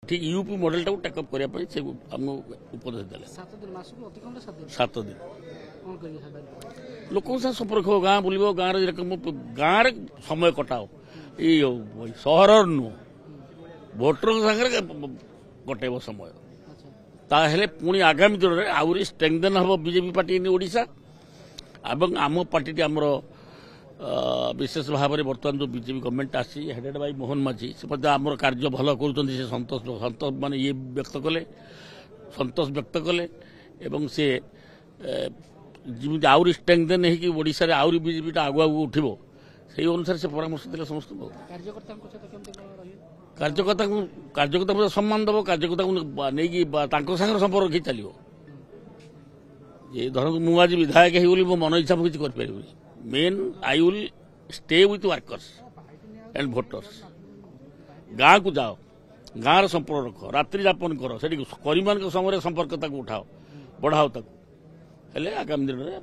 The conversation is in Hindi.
ठीक यूपी मॉडल टाक टेकअप करने से आमको उपदेश देले 7 दिन लोक संपर्क हो गाँ बुल गाँव समय कटाओ ये सहर नुह भोटर सागर कटेब समय ताहले पुणी आगामी दिन में आहरी स्ट्रेंथन हम बीजेपी पार्टी इन ओडिशा एवं आम पार्टी आमर विशेष भाव में बर्तमान जो बीजेपी गवर्नमेंट आसी हेडेड बाय मोहन माझी से आम कार्य भल कर सतोष माने ये व्यक्त कले सतोष व्यक्त कले एवं से जमी आहरी स्ट्रेंथन होशार आहरी बीजेपी आगु आगु उठब से अनुसार से परामर्श देते समस्त कार्यकर्ता सम्मान दब कार्यकर्ता नहीं संपर्क रखी चलो ये धर मुझे विधायक हो मन इच्छा किसी कर main I will stay with workers and voters गाँव को जाओ गाँव संपर्क रख रात्रि यापन कर से कर्मी मान समय संपर्क उठाओ बढ़ाओ आगामी दिन में